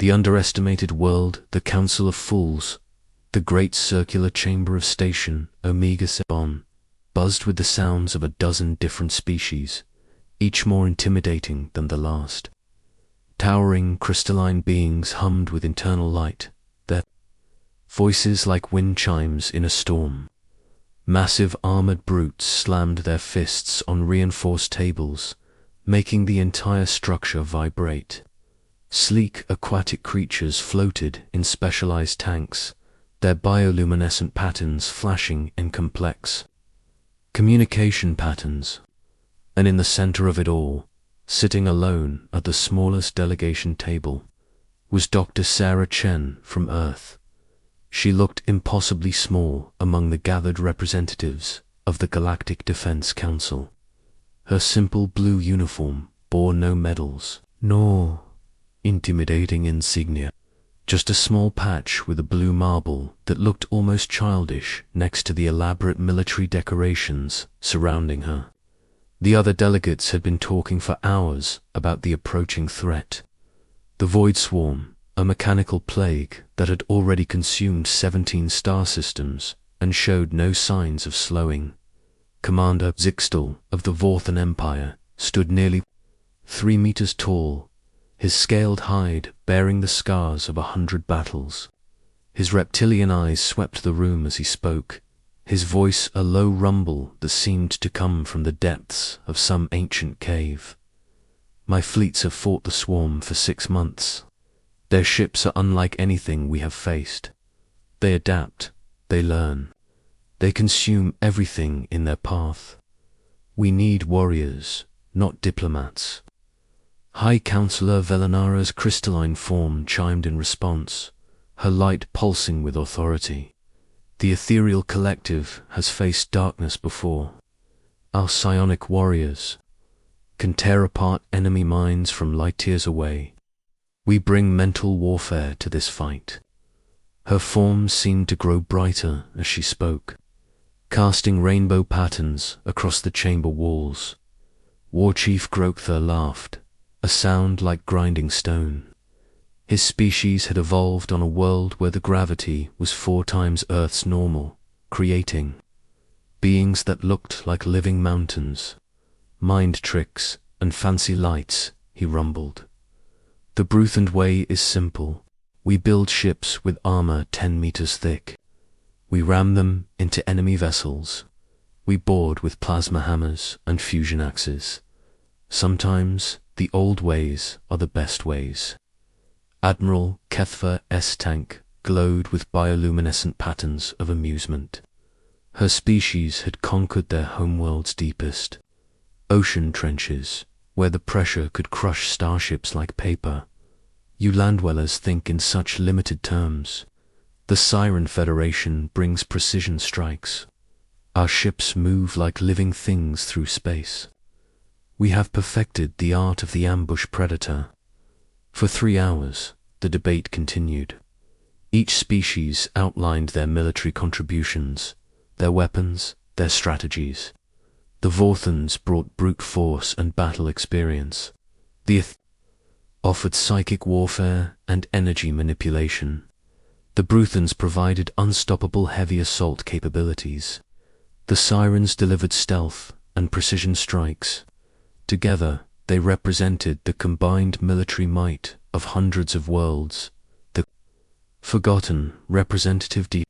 The underestimated world, the Council of Fools, the great circular chamber of station Omega Sebon, buzzed with the sounds of a dozen different species, each more intimidating than the last. Towering crystalline beings hummed with internal light, their voices like wind chimes in a storm. Massive armored brutes slammed their fists on reinforced tables, making the entire structure vibrate. Sleek aquatic creatures floated in specialized tanks, their bioluminescent patterns flashing in complex communication patterns. And in the center of it all, sitting alone at the smallest delegation table, was Dr. Sarah Chen from Earth. She looked impossibly small among the gathered representatives of the Galactic Defense Council. Her simple blue uniform bore no medals, nor intimidating insignia, just a small patch with a blue marble that looked almost childish next to the elaborate military decorations surrounding her. The other delegates had been talking for hours about the approaching threat. The Void Swarm, a mechanical plague that had already consumed 17 star systems and showed no signs of slowing. Commander Zixtal of the Vorthan Empire stood nearly 3 meters tall, his scaled hide bearing the scars of 100 battles. His reptilian eyes swept the room as he spoke, his voice a low rumble that seemed to come from the depths of some ancient cave. My fleets have fought the swarm for 6 months. Their ships are unlike anything we have faced. They adapt, they learn, they consume everything in their path. We need warriors, not diplomats. High Counselor Velenara's crystalline form chimed in response, her light pulsing with authority. The ethereal collective has faced darkness before. Our psionic warriors can tear apart enemy minds from light years away. We bring mental warfare to this fight. Her form seemed to grow brighter as she spoke, casting rainbow patterns across the chamber walls. War Chief Grokthar laughed, a sound like grinding stone. His species had evolved on a world where the gravity was 4 times Earth's normal, creating beings that looked like living mountains. Mind tricks and fancy lights, he rumbled. The Bruthan way is simple. We build ships with armor 10 meters thick. We ram them into enemy vessels. We board with plasma hammers and fusion axes. Sometimes the old ways are the best ways. Admiral Kethva S. Tank glowed with bioluminescent patterns of amusement. Her species had conquered their homeworld's deepest ocean trenches, where the pressure could crush starships like paper. You landdwellers think in such limited terms. The Siren Federation brings precision strikes. Our ships move like living things through space. We have perfected the art of the ambush predator. For 3 hours, the debate continued. Each species outlined their military contributions, their weapons, their strategies. The Vorthans brought brute force and battle experience. The offered psychic warfare and energy manipulation. The Bruthans provided unstoppable heavy assault capabilities. The Sirens delivered stealth and precision strikes. Together, they represented the combined military might of hundreds of worlds. The forgotten representative D.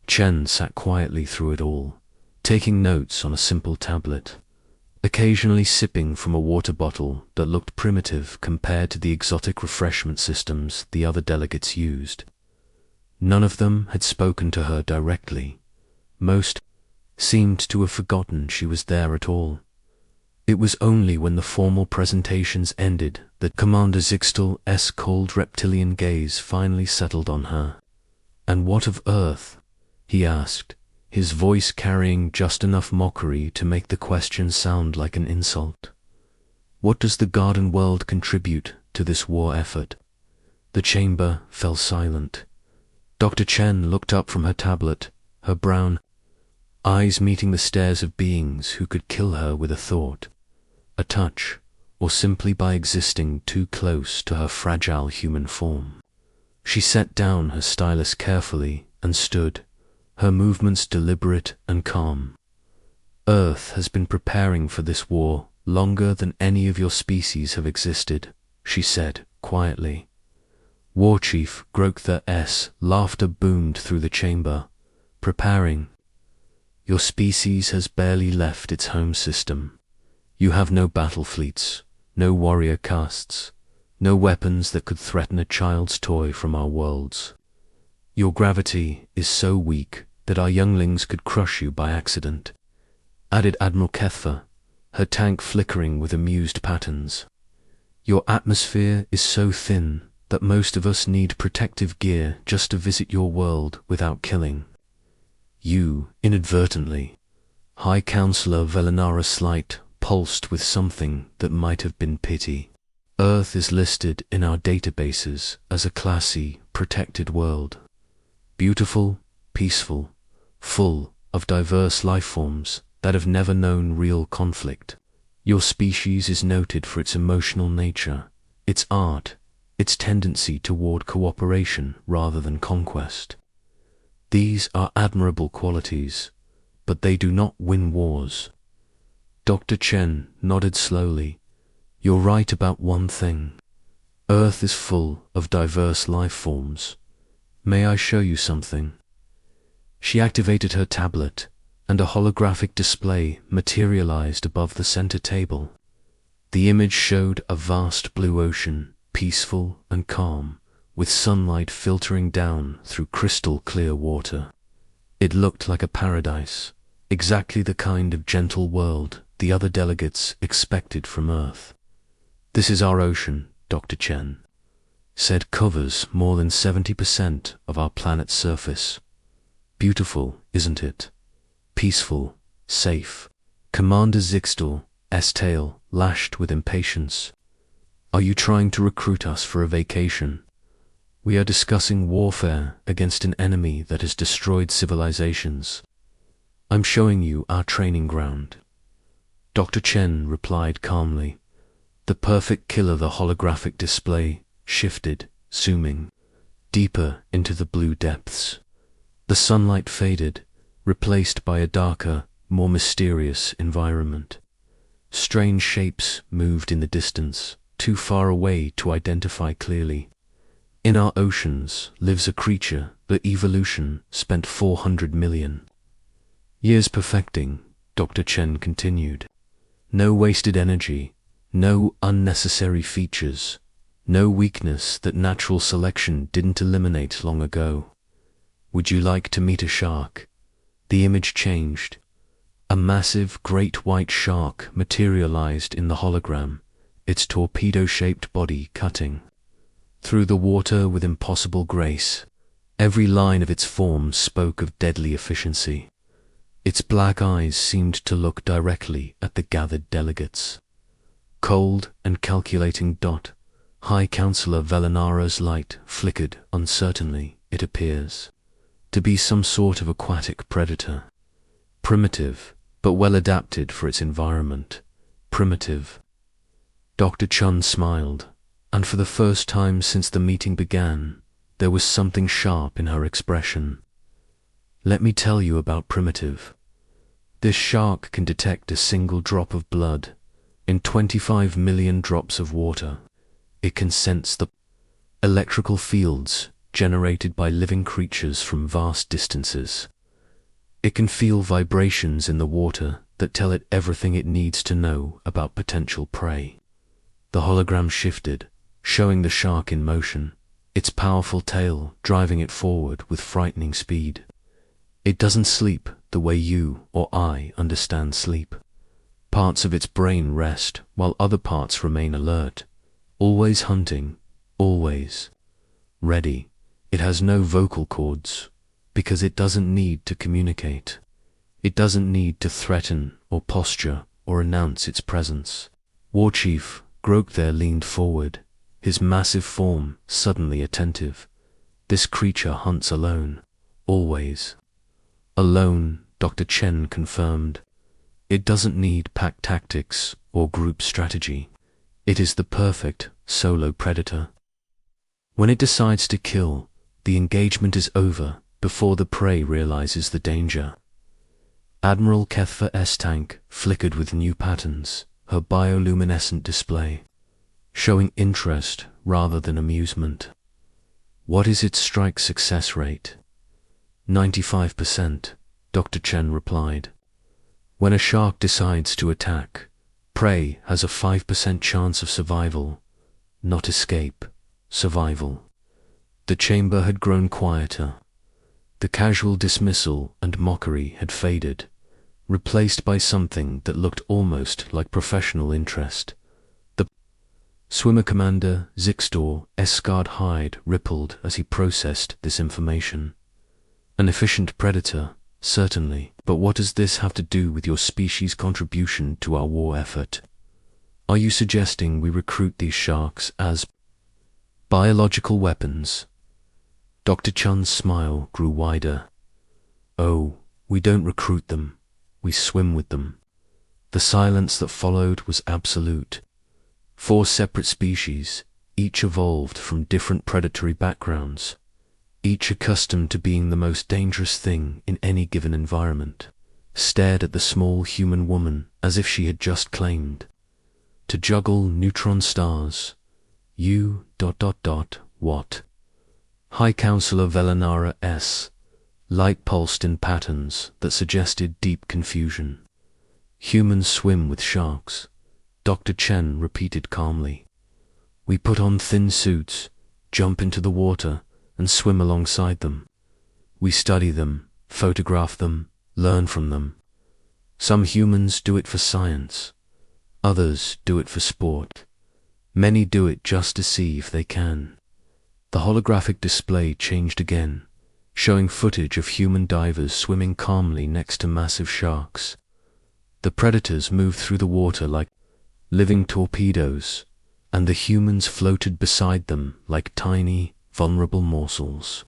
Chen sat quietly through it all, taking notes on a simple tablet, occasionally sipping from a water bottle that looked primitive compared to the exotic refreshment systems the other delegates used. None of them had spoken to her directly. Most seemed to have forgotten she was there at all. It was only when the formal presentations ended that Commander Zixtal's cold reptilian gaze finally settled on her. "And what of Earth?" he asked, his voice carrying just enough mockery to make the question sound like an insult. "What does the garden world contribute to this war effort?" The chamber fell silent. Dr. Chen looked up from her tablet, her brown eyes meeting the stares of beings who could kill her with a thought, a touch, or simply by existing too close to her fragile human form. She set down her stylus carefully and stood, her movements deliberate and calm. Earth has been preparing for this war longer than any of your species have existed, she said quietly. War Chief Grokthar S. Laughter boomed through the chamber. Preparing. Your species has barely left its home system. You have no battle fleets, no warrior castes, no weapons that could threaten a child's toy from our worlds. Your gravity is so weak that our younglings could crush you by accident, added Admiral Kethfa, her tank flickering with amused patterns. Your atmosphere is so thin that most of us need protective gear just to visit your world without killing. You, inadvertently, High Counselor Velenara Slight pulsed with something that might have been pity. Earth is listed in our databases as a classy, protected world. Beautiful, peaceful, full of diverse life forms that have never known real conflict. Your species is noted for its emotional nature, its art, its tendency toward cooperation rather than conquest. These are admirable qualities, but they do not win wars. Dr. Chen nodded slowly. You're right about one thing. Earth is full of diverse life forms. May I show you something? She activated her tablet, and a holographic display materialized above the center table. The image showed a vast blue ocean, peaceful and calm, with sunlight filtering down through crystal clear water. It looked like a paradise, exactly the kind of gentle world the other delegates expected from Earth. This is our ocean, Dr. Chen said, covers more than 70% of our planet's surface. Beautiful, isn't it? Peaceful, safe. Commander Zixtal, S-Tail, lashed with impatience. Are you trying to recruit us for a vacation? We are discussing warfare against an enemy that has destroyed civilizations. I'm showing you our training ground. Dr. Chen replied calmly. The perfect killer. The holographic display shifted, zooming deeper into the blue depths. The sunlight faded, replaced by a darker, more mysterious environment. Strange shapes moved in the distance, too far away to identify clearly. In our oceans lives a creature that evolution spent 400 million years perfecting, Dr. Chen continued. No wasted energy, no unnecessary features, no weakness that natural selection didn't eliminate long ago. Would you like to meet a shark? The image changed. A massive great white shark materialized in the hologram, its torpedo-shaped body cutting through the water with impossible grace. Every line of its form spoke of deadly efficiency. Its black eyes seemed to look directly at the gathered delegates. Cold and calculating. High Counselor Velenara's light flickered uncertainly. It appears to be some sort of aquatic predator. Primitive, but well adapted for its environment. Primitive. Dr. Chun smiled, and for the first time since the meeting began, there was something sharp in her expression. Let me tell you about Primitive. This shark can detect a single drop of blood in 25 million drops of water. It can sense the electrical fields generated by living creatures from vast distances. It can feel vibrations in the water that tell it everything it needs to know about potential prey. The hologram shifted, showing the shark in motion, its powerful tail driving it forward with frightening speed. It doesn't sleep the way you or I understand sleep. Parts of its brain rest while other parts remain alert, always hunting, always ready. It has no vocal cords, because it doesn't need to communicate. It doesn't need to threaten or posture or announce its presence. War Chief Grokthar leaned forward, his massive form suddenly attentive. This creature hunts alone, always. Alone, Dr. Chen confirmed. It doesn't need pack tactics or group strategy. It is the perfect solo predator. When it decides to kill, the engagement is over before the prey realizes the danger. Admiral HFY's tank flickered with new patterns, her bioluminescent display, showing interest rather than amusement. What is its strike success rate? 95%, Dr. Chen replied. When a shark decides to attack, prey has a 5% chance of survival, not escape, survival. The chamber had grown quieter. The casual dismissal and mockery had faded, replaced by something that looked almost like professional interest. The swimmer commander Zixtor's scarred hide rippled as he processed this information. An efficient predator, certainly, but what does this have to do with your species' contribution to our war effort? Are you suggesting we recruit these sharks as biological weapons? Dr. Chun's smile grew wider. Oh, we don't recruit them, we swim with them. The silence that followed was absolute. 4 separate species, each evolved from different predatory backgrounds, each accustomed to being the most dangerous thing in any given environment, stared at the small human woman as if she had just claimed to juggle neutron stars. You... What? High Counselor Velenara S. Light pulsed in patterns that suggested deep confusion. Humans swim with sharks, Dr. Chen repeated calmly. We put on thin suits, jump into the water, and swim alongside them. We study them, photograph them, learn from them. Some humans do it for science. Others do it for sport. Many do it just to see if they can. The holographic display changed again, showing footage of human divers swimming calmly next to massive sharks. The predators moved through the water like living torpedoes, and the humans floated beside them like tiny, vulnerable morsels.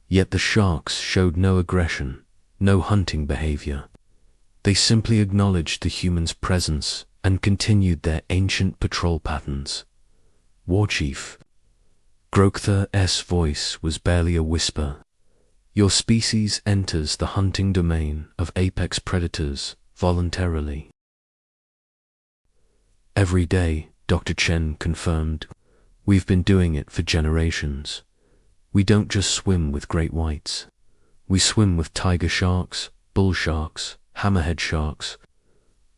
Yet the sharks showed no aggression, no hunting behavior. They simply acknowledged the humans' presence and continued their ancient patrol patterns. War Chief. Grokth's voice was barely a whisper. Your species enters the hunting domain of apex predators voluntarily. Every day, Dr. Chen confirmed. We've been doing it for generations. We don't just swim with great whites. We swim with tiger sharks, bull sharks, hammerhead sharks.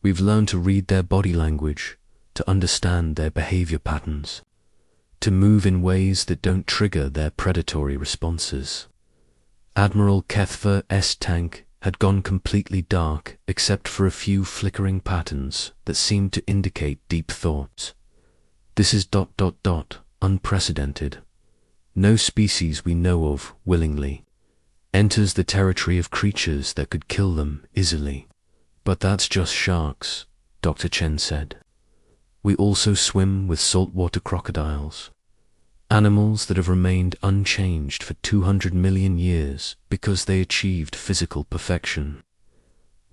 We've learned to read their body language, to understand their behavior patterns, to move in ways that don't trigger their predatory responses. Admiral HFY's tank had gone completely dark except for a few flickering patterns that seemed to indicate deep thoughts. This is ... unprecedented. No species we know of willingly enters the territory of creatures that could kill them easily. But that's just sharks, Dr. Chen said. We also swim with saltwater crocodiles, animals that have remained unchanged for 200 million years because they achieved physical perfection.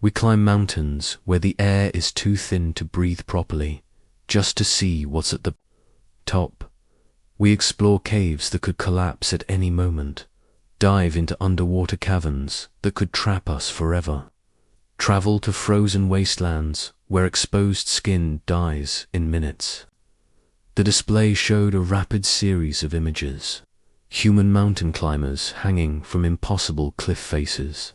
We climb mountains where the air is too thin to breathe properly, just to see what's at the top. We explore caves that could collapse at any moment, dive into underwater caverns that could trap us forever, travel to frozen wastelands where exposed skin dies in minutes. The display showed a rapid series of images. Human mountain climbers hanging from impossible cliff faces,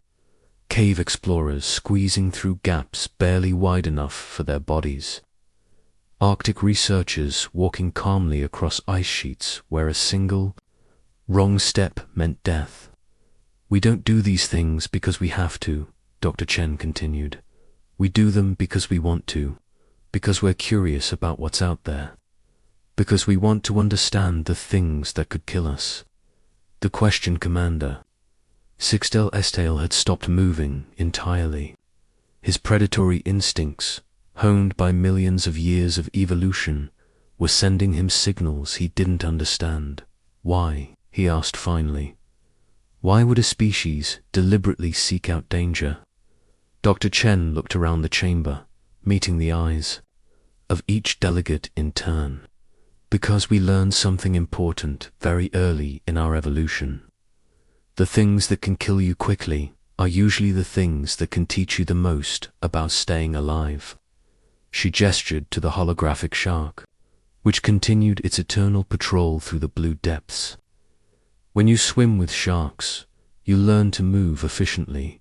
cave explorers squeezing through gaps barely wide enough for their bodies, Arctic researchers walking calmly across ice sheets where a single wrong step meant death. We don't do these things because we have to, Dr. Chen continued. We do them because we want to, because we're curious about what's out there, because we want to understand the things that could kill us. The question, Commander. Sixtel's tail had stopped moving entirely. His predatory instincts, honed by millions of years of evolution, were sending him signals he didn't understand. Why? He asked finally. Why would a species deliberately seek out danger? Dr. Chen looked around the chamber, meeting the eyes. of each delegate in turn. Because we learned something important very early in our evolution. The things that can kill you quickly are usually the things that can teach you the most about staying alive. She gestured to the holographic shark, which continued its eternal patrol through the blue depths. When you swim with sharks, you learn to move efficiently,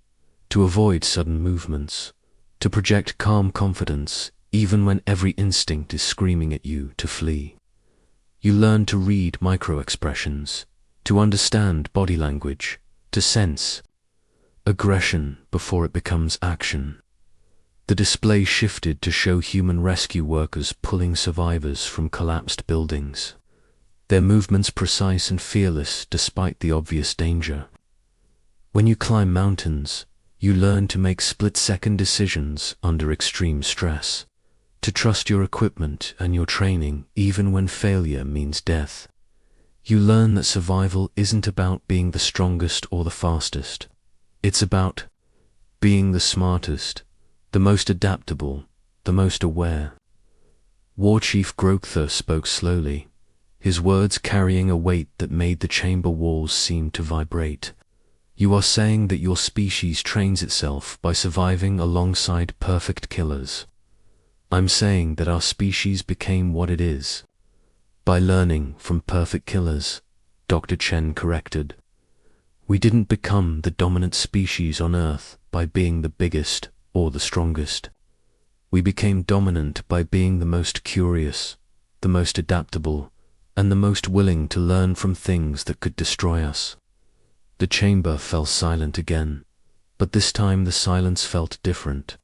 to avoid sudden movements, to project calm confidence even when every instinct is screaming at you to flee. You learn to read micro-expressions, to understand body language, to sense aggression before it becomes action. The display shifted to show human rescue workers pulling survivors from collapsed buildings, their movements precise and fearless despite the obvious danger. When you climb mountains, you learn to make split-second decisions under extreme stress, to trust your equipment and your training even when failure means death. You learn that survival isn't about being the strongest or the fastest. It's about being the smartest, the most adaptable, the most aware. War Chief Grokthar spoke slowly, his words carrying a weight that made the chamber walls seem to vibrate. You are saying that your species trains itself by surviving alongside perfect killers. I'm saying that our species became what it is by learning from perfect killers, Dr. Chen corrected. We didn't become the dominant species on Earth by being the biggest or the strongest. We became dominant by being the most curious, the most adaptable, and the most willing to learn from things that could destroy us. The chamber fell silent again, but this time the silence felt different.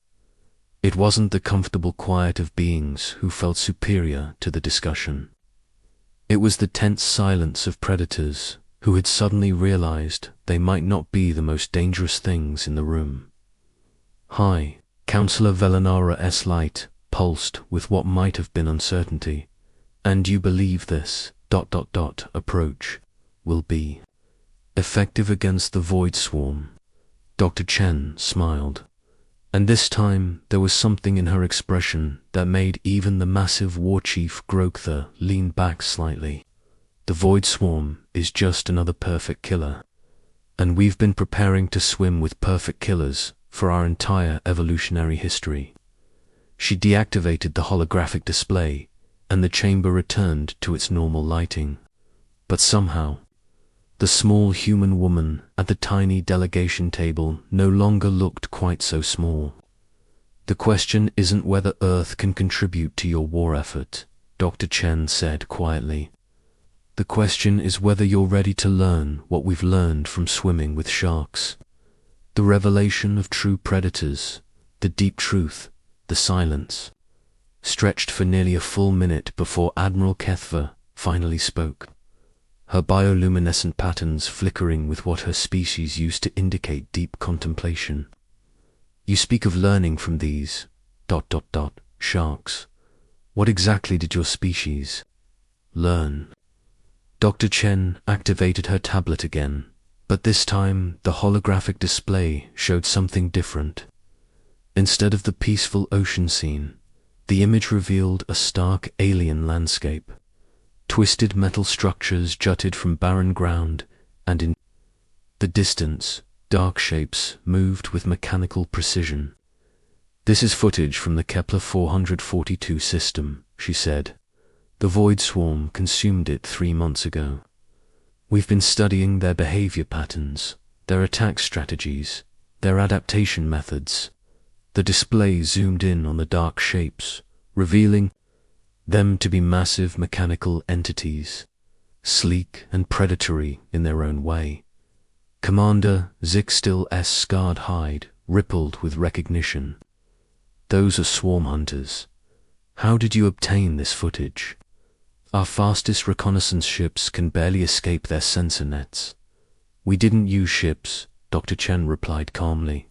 It wasn't the comfortable quiet of beings who felt superior to the discussion. It was the tense silence of predators who had suddenly realized they might not be the most dangerous things in the room. Hi, Counselor Velenara's light pulsed with what might have been uncertainty. And you believe this ... approach will be effective against the Void Swarm? Dr. Chen smiled, and this time there was something in her expression that made even the massive War Chief Grokthar lean back slightly. The Void Swarm is just another perfect killer, and we've been preparing to swim with perfect killers for our entire evolutionary history. She deactivated the holographic display, and the chamber returned to its normal lighting. But somehow, the small human woman at the tiny delegation table no longer looked quite so small. The question isn't whether Earth can contribute to your war effort, Dr. Chen said quietly. The question is whether you're ready to learn what we've learned from swimming with sharks. The revelation of true predators, the deep truth, the silence. Stretched for nearly a full minute before Admiral Kethver finally spoke, her bioluminescent patterns flickering with what her species used to indicate deep contemplation. You speak of learning from these ... sharks. What exactly did your species learn? Dr. Chen activated her tablet again, but this time the holographic display showed something different. Instead of the peaceful ocean scene, the image revealed a stark alien landscape. Twisted metal structures jutted from barren ground, and in the distance, dark shapes moved with mechanical precision. This is footage from the Kepler 442 system, she said. The Void Swarm consumed it 3 months ago. We've been studying their behavior patterns, their attack strategies, their adaptation methods. The display zoomed in on the dark shapes, revealing them to be massive mechanical entities, sleek and predatory in their own way. Commander Zixtil's scarred hide rippled with recognition. Those are swarm hunters. How did you obtain this footage? Our fastest reconnaissance ships can barely escape their sensor nets. We didn't use ships, Dr. Chen replied calmly.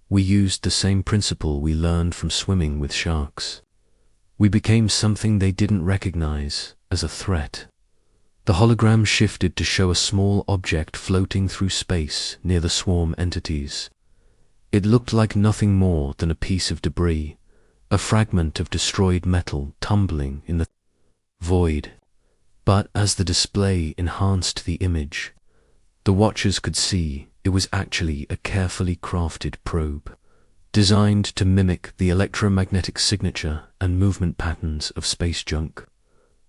We used the same principle we learned from swimming with sharks. We became something they didn't recognize as a threat. The hologram shifted to show a small object floating through space near the swarm entities. It looked like nothing more than a piece of debris, a fragment of destroyed metal tumbling in the void. But as the display enhanced the image, the watchers could see it was actually a carefully crafted probe, designed to mimic the electromagnetic signature and movement patterns of space junk.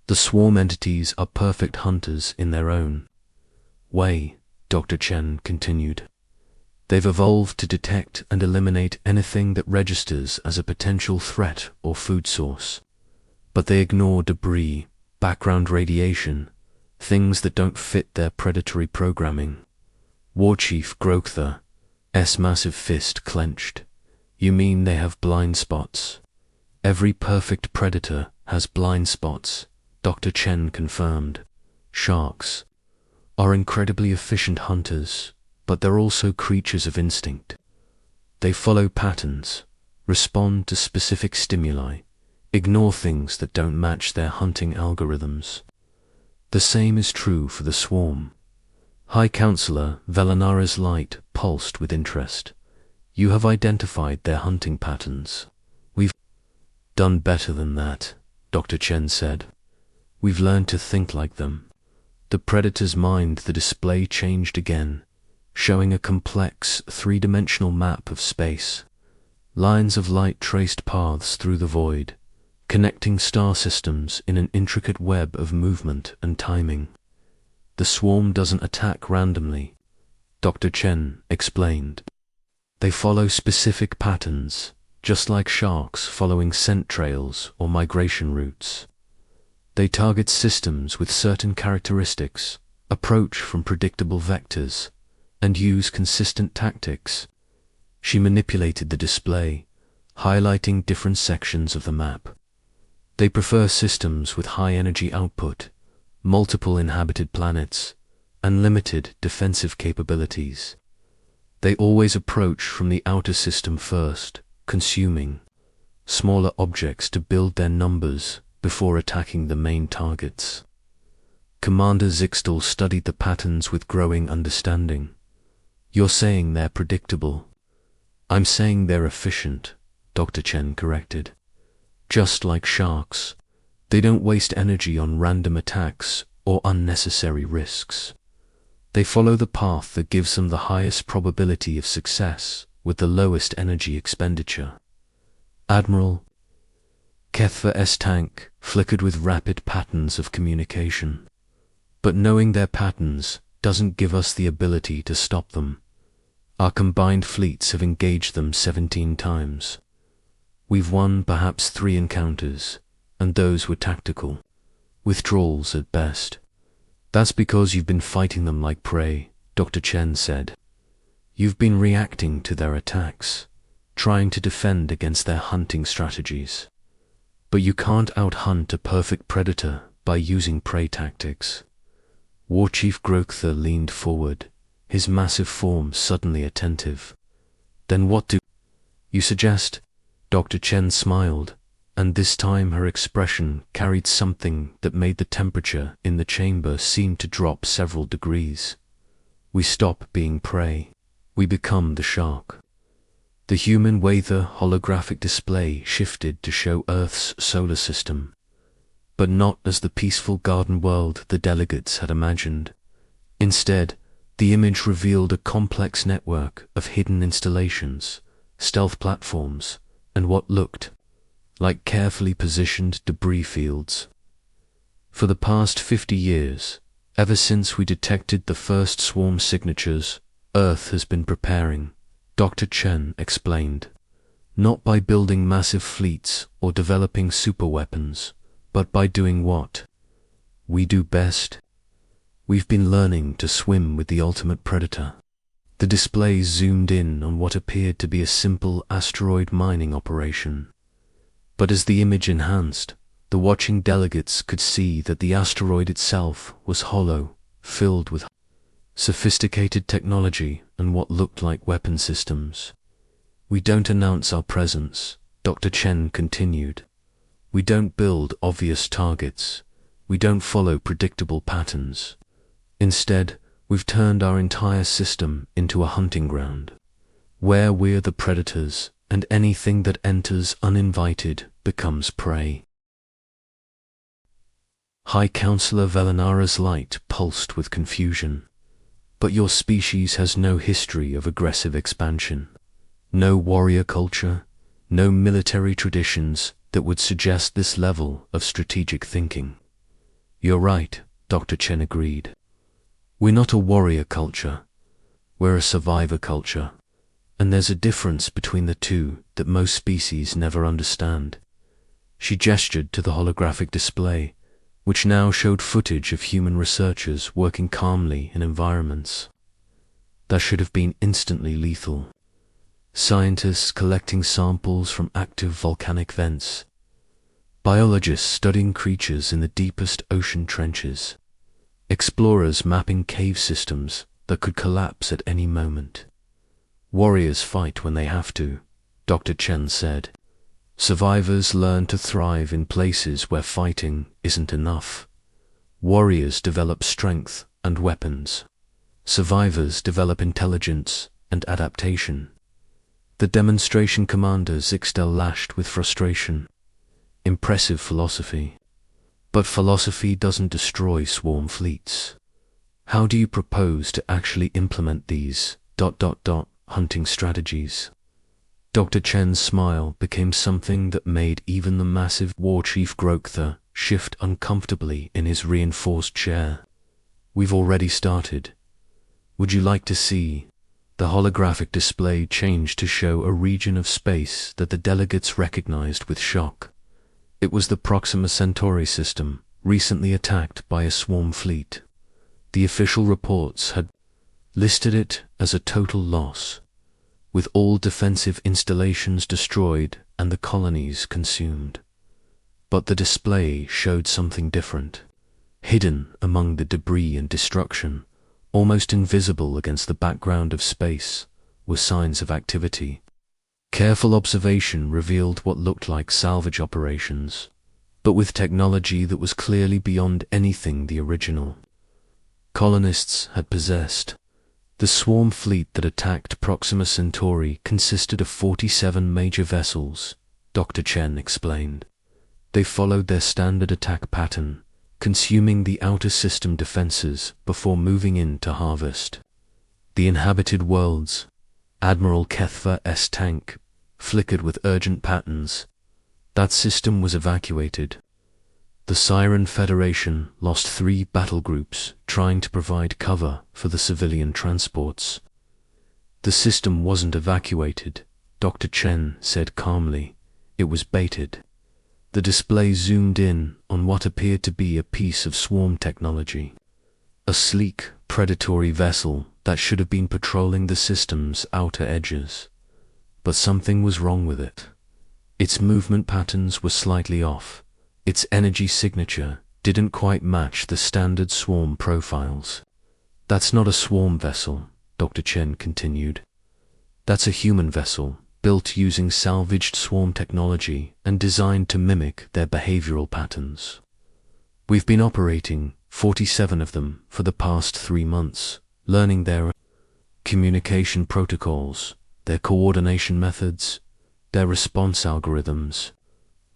The swarm entities are perfect hunters in their own way, Dr. Chen continued. They've evolved to detect and eliminate anything that registers as a potential threat or food source. But they ignore debris, background radiation, things that don't fit their predatory programming. War Chief Grokthar's massive fist clenched. You mean they have blind spots? Every perfect predator has blind spots, Dr. Chen confirmed. Sharks are incredibly efficient hunters, but they're also creatures of instinct. They follow patterns, respond to specific stimuli, ignore things that don't match their hunting algorithms. The same is true for the swarm. High Counselor Velanara's light pulsed with interest. You have identified their hunting patterns. We've done better than that, Dr. Chen said. We've learned to think like them. The predator's mind, the display changed again, showing a complex three-dimensional map of space. Lines of light traced paths through the void, connecting star systems in an intricate web of movement and timing. The swarm doesn't attack randomly, Dr. Chen explained. They follow specific patterns, just like sharks following scent trails or migration routes. They target systems with certain characteristics, approach from predictable vectors, and use consistent tactics. She manipulated the display, highlighting different sections of the map. They prefer systems with high energy output, multiple inhabited planets, and limited defensive capabilities. They always approach from the outer system first, consuming smaller objects to build their numbers before attacking the main targets. Commander Zixtal studied the patterns with growing understanding. You're saying they're predictable. I'm saying they're efficient, Dr. Chen corrected. Just like sharks, they don't waste energy on random attacks or unnecessary risks. They follow the path that gives them the highest probability of success with the lowest energy expenditure. Admiral Kethva's tank flickered with rapid patterns of communication. But knowing their patterns doesn't give us the ability to stop them. Our combined fleets have engaged them 17 times. We've won perhaps 3 encounters, and those were tactical. Withdrawals at best. That's because you've been fighting them like prey, Dr. Chen said. You've been reacting to their attacks, trying to defend against their hunting strategies. But you can't out-hunt a perfect predator by using prey tactics. War Chief Groktha leaned forward, his massive form suddenly attentive. Then what do you suggest? Dr. Chen smiled, and this time her expression carried something that made the temperature in the chamber seem to drop several degrees. We stop being prey. We become the shark. The human weather holographic display shifted to show Earth's solar system, but not as the peaceful garden world the delegates had imagined. Instead, the image revealed a complex network of hidden installations, stealth platforms, and what looked like carefully positioned debris fields. For the past 50 years, ever since we detected the first swarm signatures, Earth has been preparing, Dr. Chen explained. Not by building massive fleets or developing superweapons, but by doing what we do best. We've been learning to swim with the ultimate predator. The display zoomed in on what appeared to be a simple asteroid mining operation. But as the image enhanced, the watching delegates could see that the asteroid itself was hollow, filled with sophisticated technology and what looked like weapon systems. We don't announce our presence, Dr. Chen continued. We don't build obvious targets. We don't follow predictable patterns. Instead, we've turned our entire system into a hunting ground, where we're the predators and anything that enters uninvited becomes prey. High Counselor Velenara's light pulsed with confusion. But your species has no history of aggressive expansion. No warrior culture, no military traditions that would suggest this level of strategic thinking. You're right, Dr. Chen agreed. We're not a warrior culture. We're a survivor culture. And there's a difference between the two that most species never understand. She gestured to the holographic display, which now showed footage of human researchers working calmly in environments that should have been instantly lethal. Scientists collecting samples from active volcanic vents. Biologists studying creatures in the deepest ocean trenches. Explorers mapping cave systems that could collapse at any moment. Warriors fight when they have to, Dr. Chen said. Survivors learn to thrive in places where fighting isn't enough. Warriors develop strength and weapons. Survivors develop intelligence and adaptation. The demonstration commander Zixtel lashed with frustration. Impressive philosophy. But philosophy doesn't destroy swarm fleets. How do you propose to actually implement these ... hunting strategies? Dr. Chen's smile became something that made even the massive war chief Groktha shift uncomfortably in his reinforced chair. We've already started. Would you like to see? The holographic display changed to show a region of space that the delegates recognized with shock. It was the Proxima Centauri system, recently attacked by a swarm fleet. The official reports had listed it as a total loss, with all defensive installations destroyed and the colonies consumed. But the display showed something different. Hidden among the debris and destruction, almost invisible against the background of space, were signs of activity. Careful observation revealed what looked like salvage operations, but with technology that was clearly beyond anything the original colonists had possessed. The swarm fleet that attacked Proxima Centauri consisted of 47 major vessels, Dr. Chen explained. They followed their standard attack pattern, consuming the outer system defenses before moving in to harvest. The inhabited worlds, Admiral Kethva's tank, flickered with urgent patterns. That system was evacuated. The Siren Federation lost 3 battle groups trying to provide cover for the civilian transports. The system wasn't evacuated, Dr. Chen said calmly. It was baited. The display zoomed in on what appeared to be a piece of swarm technology. A sleek, predatory vessel that should have been patrolling the system's outer edges. But something was wrong with it. Its movement patterns were slightly off. Its energy signature didn't quite match the standard swarm profiles. That's not a swarm vessel, Dr. Chen continued. That's a human vessel, built using salvaged swarm technology and designed to mimic their behavioral patterns. We've been operating 47 of them for the past 3 months, learning their communication protocols, their coordination methods, their response algorithms.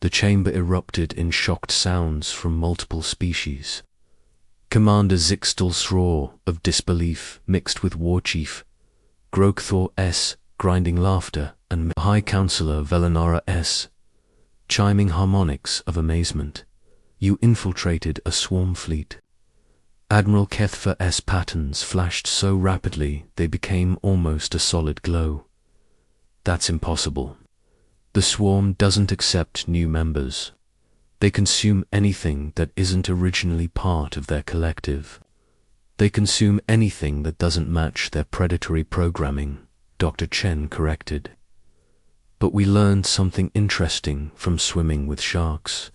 The chamber erupted in shocked sounds from multiple species. Commander Zixtel's roar of disbelief mixed with War Chief Groktha's grinding laughter and High Counselor Velenara's chiming harmonics of amazement. You infiltrated a swarm fleet. Admiral Kethva's patterns flashed so rapidly they became almost a solid glow. That's impossible. The swarm doesn't accept new members. They consume anything that isn't originally part of their collective. They consume anything that doesn't match their predatory programming, Dr. Chen corrected. But we learned something interesting from swimming with sharks.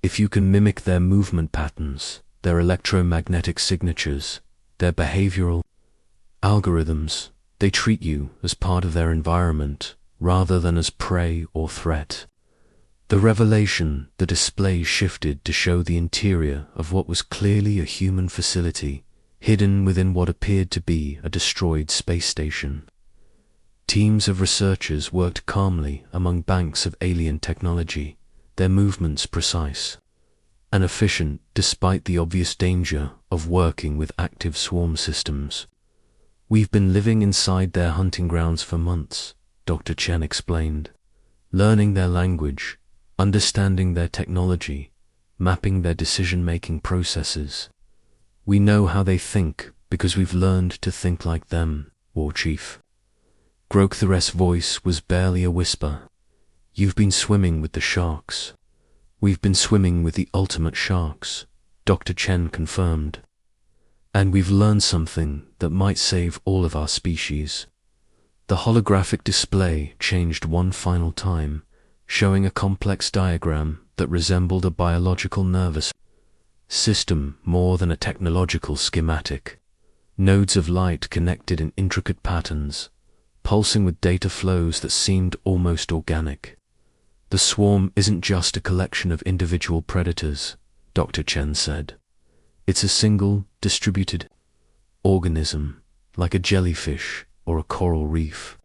If you can mimic their movement patterns, their electromagnetic signatures, their behavioral algorithms, they treat you as part of their environment rather than as prey or threat. The revelation, the display shifted to show the interior of what was clearly a human facility, hidden within what appeared to be a destroyed space station. Teams of researchers worked calmly among banks of alien technology, their movements precise and efficient despite the obvious danger of working with active swarm systems. "We've been living inside their hunting grounds for months," Dr. Chen explained, "learning their language, understanding their technology, mapping their decision-making processes. We know how they think because we've learned to think like them, War Chief." Groktheres' voice was barely a whisper. "You've been swimming with the sharks." "We've been swimming with the ultimate sharks," Dr. Chen confirmed. "And we've learned something that might save all of our species." The holographic display changed one final time, showing a complex diagram that resembled a biological nervous system more than a technological schematic. Nodes of light connected in intricate patterns, pulsing with data flows that seemed almost organic. "The swarm isn't just a collection of individual predators," Dr. Chen said. "It's a single, distributed organism, like a jellyfish or a coral reef.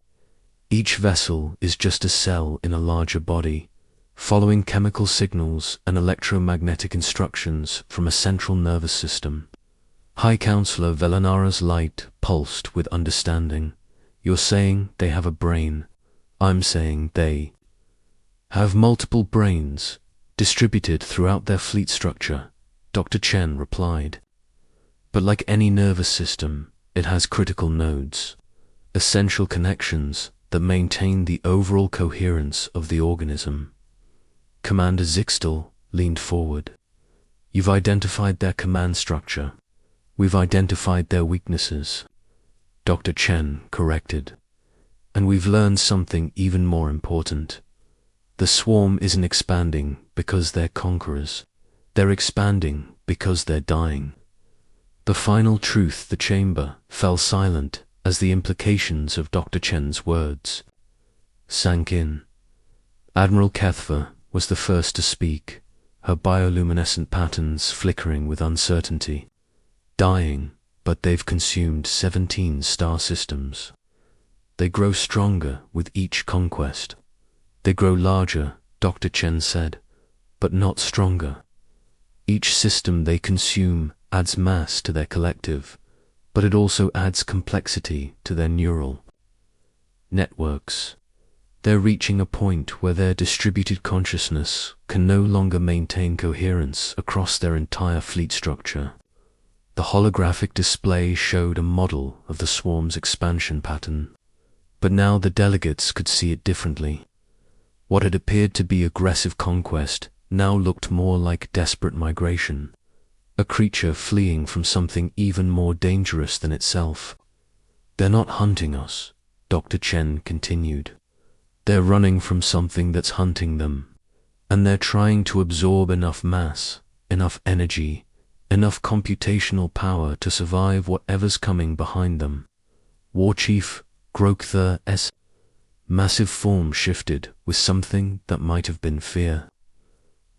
Each vessel is just a cell in a larger body, following chemical signals and electromagnetic instructions from a central nervous system." High Counselor Velanara's light pulsed with understanding. "You're saying they have a brain. I'm saying they have multiple brains, distributed throughout their fleet structure," Dr. Chen replied. "But like any nervous system, it has critical nodes, essential connections that maintain the overall coherence of the organism." Commander Zixtel leaned forward. "You've identified their command structure. We've identified their weaknesses," Dr. Chen corrected. "And we've learned something even more important. The swarm isn't expanding because they're conquerors. They're expanding because they're dying." The final truth, the chamber fell silent as the implications of Dr. Chen's words sank in. Admiral Kethver was the first to speak, her bioluminescent patterns flickering with uncertainty. "Dying, but they've consumed 17 star systems. They grow stronger with each conquest." "They grow larger," Dr. Chen said, "but not stronger. Each system they consume adds mass to their collective, but it also adds complexity to their neural networks. They're reaching a point where their distributed consciousness can no longer maintain coherence across their entire fleet structure." The holographic display showed a model of the swarm's expansion pattern, but now the delegates could see it differently. What had appeared to be aggressive conquest now looked more like desperate migration, a creature fleeing from something even more dangerous than itself. "They're not hunting us," Dr. Chen continued. "They're running from something that's hunting them, and they're trying to absorb enough mass, enough energy, enough computational power to survive whatever's coming behind them." War Chief Groktheres' massive form shifted with something that might have been fear.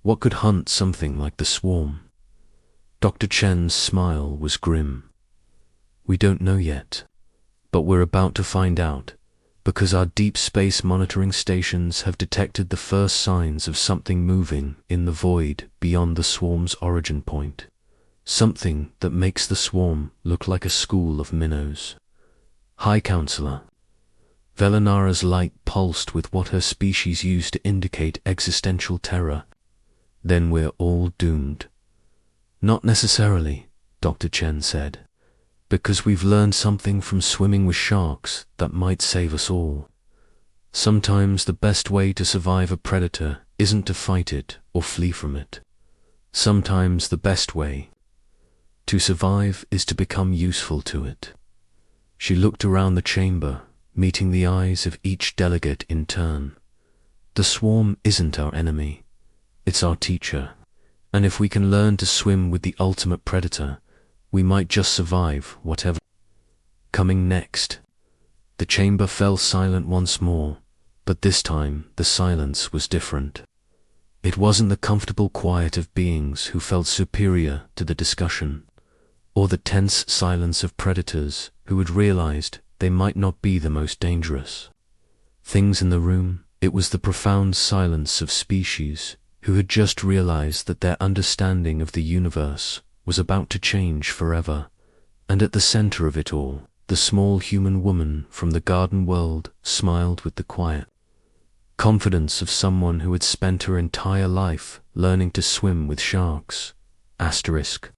What could hunt something like the swarm? Dr. Chen's smile was grim. "We don't know yet, but we're about to find out, because our deep space monitoring stations have detected the first signs of something moving in the void beyond the swarm's origin point. Something that makes the swarm look like a school of minnows." High Counselor Velanara's light pulsed with what her species used to indicate existential terror. "Then we're all doomed." "Not necessarily," Dr. Chen said, "because we've learned something from swimming with sharks that might save us all. Sometimes the best way to survive a predator isn't to fight it or flee from it. Sometimes the best way to survive is to become useful to it." She looked around the chamber, meeting the eyes of each delegate in turn. "The swarm isn't our enemy. It's our teacher. And if we can learn to swim with the ultimate predator, we might just survive whatever coming next." The chamber fell silent once more, but this time the silence was different. It wasn't the comfortable quiet of beings who felt superior to the discussion, or the tense silence of predators who had realized they might not be the most dangerous. things in the room. It was the profound silence of species who had just realized that their understanding of the universe was about to change forever. And at the center of it all, the small human woman from the garden world smiled with the quiet confidence of someone who had spent her entire life learning to swim with sharks. Asterisk.